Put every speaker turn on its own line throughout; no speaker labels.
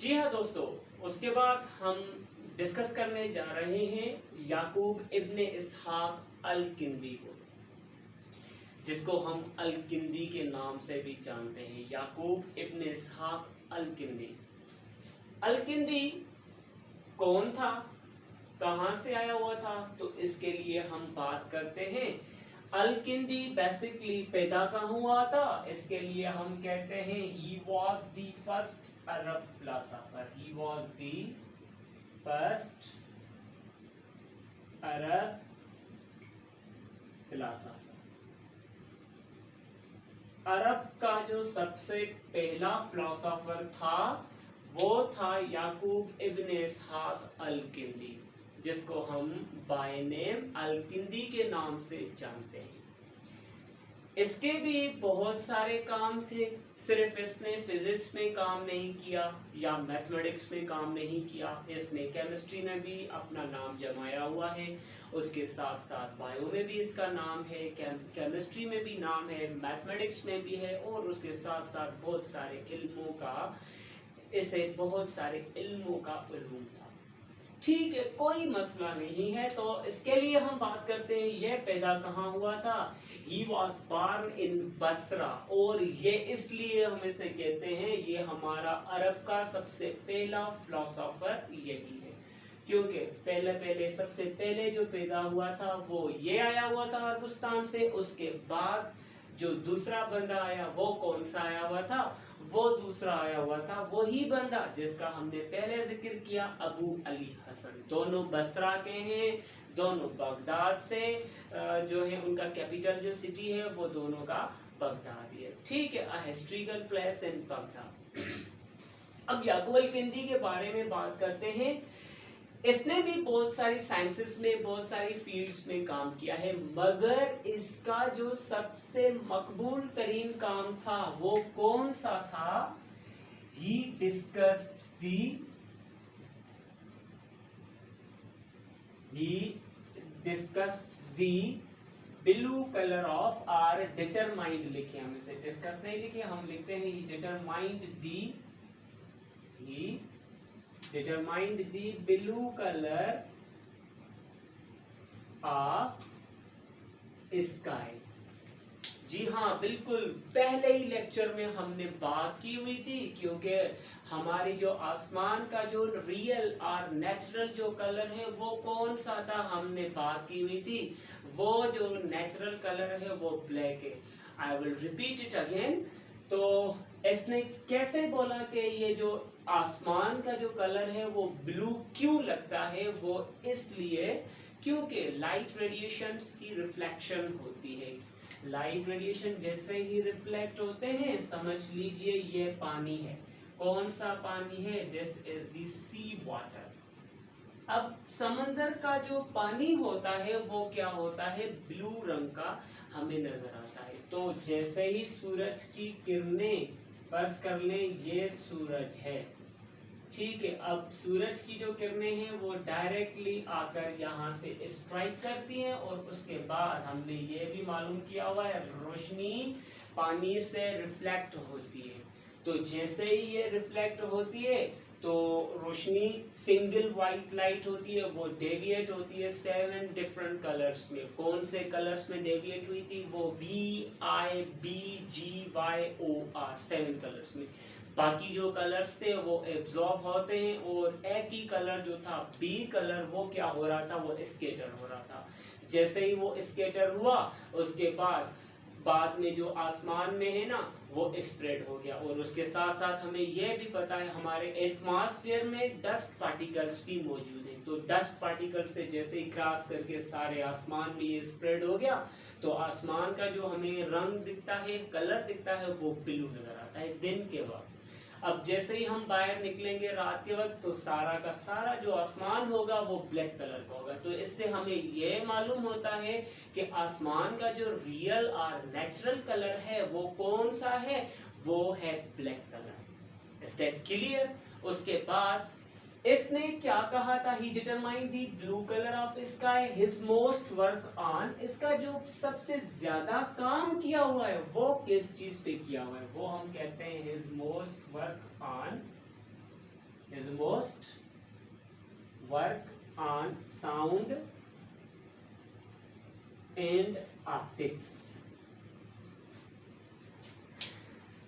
जी हाँ दोस्तों, उसके बाद हम डिस्कस करने जा रहे हैं याकूब इब्ने इसहाक अल-किंदी को, जिसको हम अल-किंदी के नाम से भी जानते हैं। याकूब इब्ने इसहाक अल-किंदी। अल-किंदी कौन था, कहाँ से आया हुआ था, तो इसके लिए हम बात करते हैं। अल-किंदी बेसिकली पैदा कहाँ हुआ था, इसके लिए हम कहते हैं he was the first Arab philosopher. He was the first Arab philosopher. अरब का जो सबसे पहला फिलोसोफर था वो था याकूब इब्ने इसहाक अल-किंदी, जिसको हम बाय नेम अल-किंदी के नाम से जानते हैं। इसके भी बहुत सारे काम थे, सिर्फ इसने फिजिक्स में काम नहीं किया या मैथमेटिक्स में काम नहीं किया, इसने केमिस्ट्री में भी अपना नाम जमाया हुआ है। उसके साथ साथ बायो में भी इसका नाम है, केमिस्ट्री में भी नाम है, मैथमेटिक्स में भी है, और उसके साथ साथ बहुत सारे इल्मों का इसे बहुत सारे इल्मों का उलूम था। ठीक है, कोई मसला नहीं है। तो इसके लिए हम बात करते हैं यह पैदा कहाँ हुआ था। He was born in Basra, और ये इसलिए हम इसे कहते हैं ये हमारा अरब का सबसे पहला फिलोसोफर यही है, क्योंकि पहले सबसे पहले जो पैदा हुआ था वो ये आया हुआ था अरबस्तान से। उसके बाद जो दूसरा बंदा आया वो कौन सा आया हुआ था, वो दूसरा आया हुआ था वही बंदा जिसका हमने पहले जिक्र किया, अबू अली हसन। दोनों बसरा के हैं, दोनों बगदाद से जो है उनका कैपिटल जो सिटी है वो दोनों का बगदाद ही है। ठीक है, a historical place in Baghdad. अब याकूब अल-किंदी के बारे में बात करते हैं। इसने भी बहुत सारी साइंसेस में, बहुत सारी फील्ड्स में काम किया है, मगर इसका जो सबसे मकबूल तरीन काम था वो कौन सा था। He discussed the blue colour of are determined. लिखे हम इसे डिस्कस नहीं लिखे, हम लिखते हैं ही determined the blue color of sky। जी हाँ, बिल्कुल पहले ही लेक्चर में हमने बात की हुई थी, क्योंकि हमारी जो आसमान का जो रियल और नेचुरल जो कलर है वो कौन सा था, हमने बात की हुई थी। वो जो नेचुरल कलर है वो ब्लैक है। I will repeat it again. तो इसने कैसे बोला कि ये जो आसमान का जो कलर है वो ब्लू क्यों लगता है, वो इसलिए क्योंकि लाइट रेडिएशंस की रिफ्लेक्शन होती है। लाइट रेडिएशन जैसे ही रिफ्लेक्ट होते हैं, समझ लीजिए ये पानी है। कौन सा पानी है, this is the sea water. अब समंदर का जो पानी होता है वो क्या होता है, ब्लू रंग का हमें नजर आता है। तो जैसे ही सूरज की किरणें, फर्ज कर लें ये सूरज है, ठीक है। अब सूरज की जो किरणें हैं वो डायरेक्टली आकर यहाँ से स्ट्राइक करती हैं, और उसके बाद हमने ये भी मालूम किया हुआ है रोशनी पानी से रिफ्लेक्ट होती है। तो जैसे ही ये रिफ्लेक्ट होती है तो रोशनी सिंगल वाइट लाइट होती है, वो डेविएट होती है 7 डिफरेंट कलर्स में। कौन से कलर्स में डेविएट हुई थी, वो VIBGYOR 7 कलर्स में। बाकी जो कलर्स थे वो एब्जॉर्ब होते हैं, और एक ही कलर जो था बी कलर वो क्या हो रहा था, वो स्केटर हो रहा था। जैसे ही वो स्केटर हुआ उसके बाद में जो आसमान में है ना वो स्प्रेड हो गया। और उसके साथ साथ हमें यह भी पता है हमारे एटमॉस्फेयर में डस्ट पार्टिकल्स भी मौजूद हैं। तो डस्ट पार्टिकल से जैसे ही क्रॉस करके सारे आसमान में ये स्प्रेड हो गया, तो आसमान का जो हमें रंग दिखता है, कलर दिखता है, वो ब्लू नजर आता है दिन के वक्त। अब जैसे ही हम बाहर निकलेंगे रात के वक्त, तो सारा का सारा जो आसमान होगा वो ब्लैक कलर का होगा। तो इससे हमें यह मालूम होता है कि आसमान का जो रियल और नेचुरल कलर है वो कौन सा है, वो है black colour. Is that clear. उसके बाद इसने क्या कहा था, he determined the blue colour of sky, his most work on. इसका जो सबसे ज्यादा काम किया हुआ है वो किस चीज पे किया हुआ है, वो हम कहते हैं his most work on His most work on sound and optics.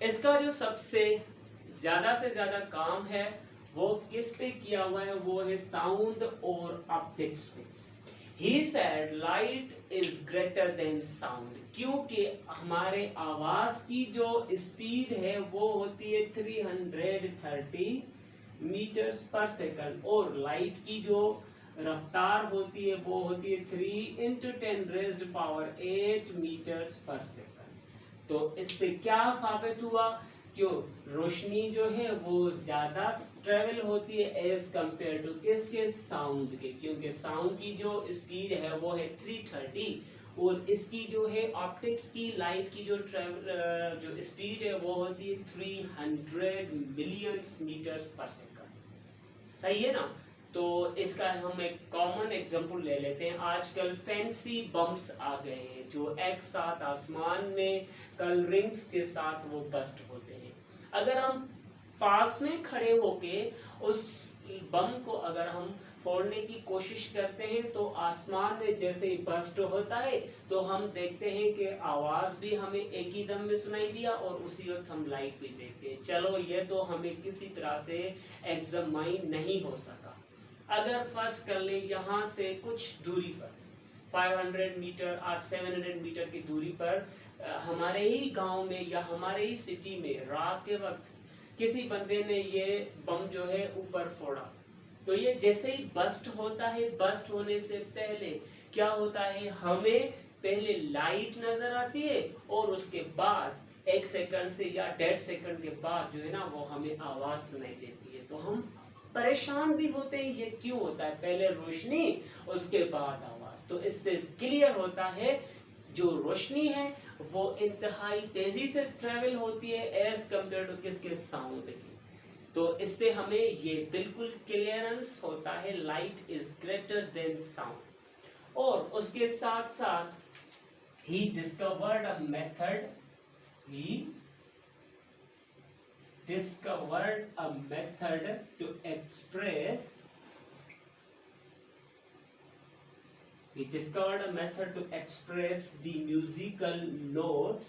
इसका जो सबसे ज्यादा से ज्यादा काम है वो किस पे किया हुआ है, वो है साउंड और ऑप्टिक्स पे. He said light is greater than sound, क्योंकि हमारे आवाज की जो स्पीड है वो होती है 330 मीटर्स पर सेकंड और लाइट की जो रफ्तार होती है वो होती है 3 × 10⁸ मीटर्स पर सेकंड. तो इससे क्या साबित हुआ, क्यों रोशनी जो है वो ज्यादा ट्रेवल होती है एज कंपेयर टू किसके, साउंड के, क्योंकि साउंड की जो स्पीड है वो है 330 और इसकी जो है ऑप्टिक्स की लाइट की जो ट्रेवल जो स्पीड है वो होती है 300 मिलियन मीटर्स पर सेकंड. सही है ना. तो इसका हम एक कॉमन एग्जांपल ले लेते हैं. आजकल फैंसी बम्स आ गए हैं जो एक साथ आसमान में कल रिंग्स के साथ वो बस्ट होते हैं. अगर हम पास में खड़े होके उस बम को अगर हम फोड़ने की कोशिश करते हैं तो आसमान में जैसे ही बस्ट होता है तो हम देखते हैं कि आवाज भी हमें एक ही दम में सुनाई दिया और उसी वक्त हम लाइट भी देखते हैं. चलो ये तो हमें किसी तरह से एग्जामाइन नहीं हो सका. अगर फर्स्ट कर ले यहाँ से कुछ दूरी पर 500 मीटर और 700 मीटर की दूरी पर हमारे ही गांव में या हमारे ही सिटी में रात के वक्त किसी बंदे ने ये बम जो है ऊपर फोड़ा, तो ये जैसे ही बस्ट होता है, बस्ट होने से पहले क्या होता है, हमें पहले लाइट नजर आती है और उसके बाद 1 सेकंड से या 1.5 सेकंड के बाद जो है ना वो हमें आवाज सुनाई देती है. तो हम परेशान भी होते हैं ये क्यों होता है, पहले रोशनी उसके बाद आवाज. तो इससे क्लियर होता है जो रोशनी है वो इंतहाई तेजी से ट्रेवल होती है एज कंपेयर टू किसके, साउंड की. तो इससे हमें ये बिल्कुल क्लियरेंस होता है light is greater than sound. और उसके साथ साथ he discovered a method, he discovered a method to express the musical notes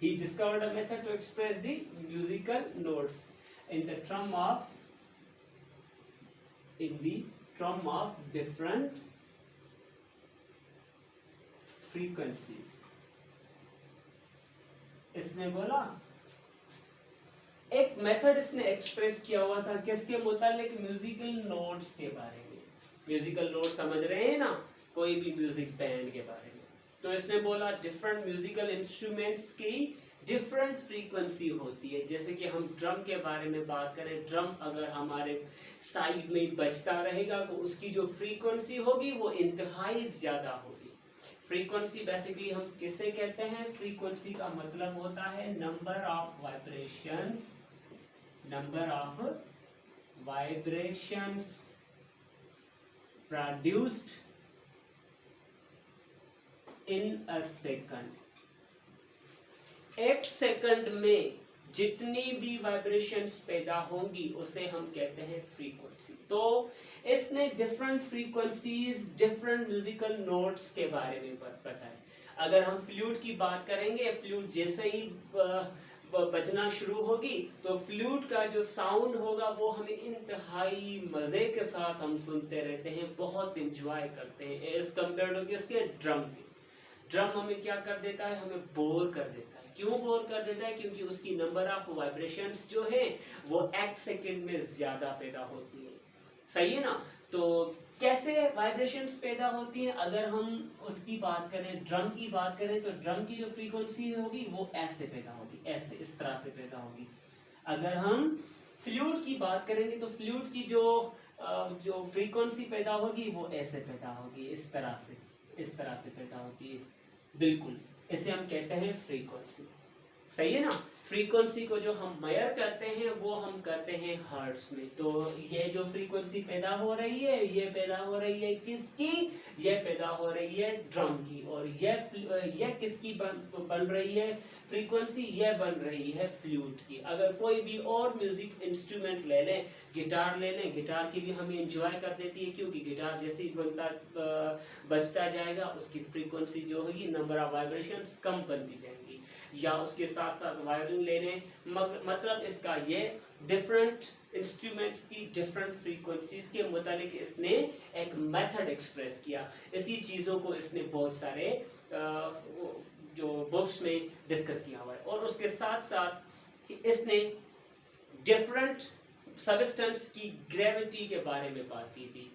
he discovered a method to express the musical notes in the drum of different frequencies. इसने बोला एक method इसने express किया हुआ था किसके मुतालिक, म्यूजिकल नोट्स के बारे में. म्यूजिकल नोट समझ रहे हैं ना, कोई भी म्यूजिक बैंड के बारे में. तो इसने बोला डिफरेंट म्यूजिकल इंस्ट्रूमेंट्स की डिफरेंट फ्रीक्वेंसी होती है. जैसे कि हम ड्रम के बारे में बात करें, ड्रम अगर हमारे साइड में बजता रहेगा तो उसकी जो फ्रीक्वेंसी होगी वो इंतहाई ज्यादा होगी. फ्रीक्वेंसी बेसिकली हम किसे कहते हैं, फ्रीक्वेंसी का मतलब होता है number of vibrations produced in a second. 1 second में जितनी भी वाइब्रेशंस पैदा होंगी उसे हम कहते हैं फ्रीक्वेंसी. तो इसने different frequencies, different musical notes के बारे में बताया. अगर हम फ्लूट की बात करेंगे, फ्लूट जैसे ही बजना शुरू होगी तो फ्लूट का जो साउंड होगा वो हमें इंतहाई मजे के साथ हम सुनते रहते हैं, बहुत इंजॉय करते हैं एज कम्पेयर टू किसके, ड्रम के. ड्रम हमें क्या कर देता है, हमें बोर कर देता है. क्यों बोर कर देता है, क्योंकि उसकी नंबर ऑफ वाइब्रेशंस जो है वो 1 सेकंड में ज्यादा पैदा होती है. सही है ना. तो कैसे वाइब्रेशंस पैदा होती हैं, अगर हम उसकी बात करें, ड्रम की बात करें, तो ड्रम की जो फ्रीक्वेंसी होगी वो ऐसे पैदा होगी, ऐसे इस तरह से पैदा होगी. अगर हम फ्लूट की बात करेंगे तो फ्लूट की जो फ्रीक्वेंसी पैदा होगी वो ऐसे पैदा होगी, इस तरह से पैदा होती है. बिल्कुल इसे हम कहते हैं फ्रीक्वेंसी. सही है ना। फ्रीक्वेंसी को जो हम मेजर करते हैं वो हम करते हैं हर्ट्ज में। तो ये जो फ्रीक्वेंसी पैदा हो रही है, ये पैदा हो रही है किसकी, ये पैदा हो रही है ड्रम की। और ये किसकी बन रही है फ्रीक्वेंसी, ये बन रही है फ्लूट की। अगर कोई भी और म्यूजिक इंस्ट्रूमेंट ले लें, गिटार ले लें, गिटार की भी हमें एंजॉय कर देती है, क्योंकि गिटार जैसे ही बजता जाएगा उसकी फ्रीक्वेंसी जो होगी, नंबर ऑफ वाइब्रेशंस कम बनती जाएंगी। या उसके साथ साथ वायलिन ले लें, मतलब इसका ये डिफरेंट इंस्ट्रूमेंट्स की डिफरेंट फ्रीक्वेंसीज के मुतालिक इसने एक मेथड एक्सप्रेस किया। इसी चीज़ों को इसने बहुत सारे जो बुक्स में डिस्कस किया हुआ है। और उसके साथ साथ इसने डिफरेंट सबस्टेंस की ग्रेविटी के बारे में बात की थी।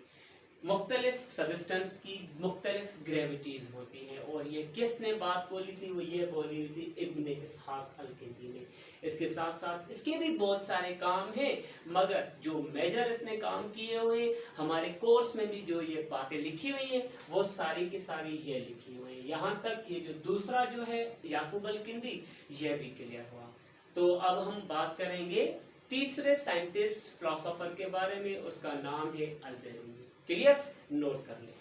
मुख्तलिफ सबस्टेंस की मुख्तलिफ ग्रेविटीज होती हैं। और ये किसने बात बोली थी, वो ये बोली हुई थी इब्न इसहाक अल-किंदी ने। इसके साथ साथ इसके भी बहुत सारे काम हैं, मगर जो मेजर इसने काम किए हुए, हमारे कोर्स में भी जो ये बातें लिखी हुई हैं वो सारी की सारी ये लिखी हुई हैं। यहाँ तक ये जो दूसरा जो है याकूब अल-किंदी, ये भी क्लियर हुआ। तो अब हम बात करेंगे तीसरे साइंटिस्ट फिलोसोफर के बारे में, उसका नाम है अल-बेरूनी। क्लियर, नोट कर लें।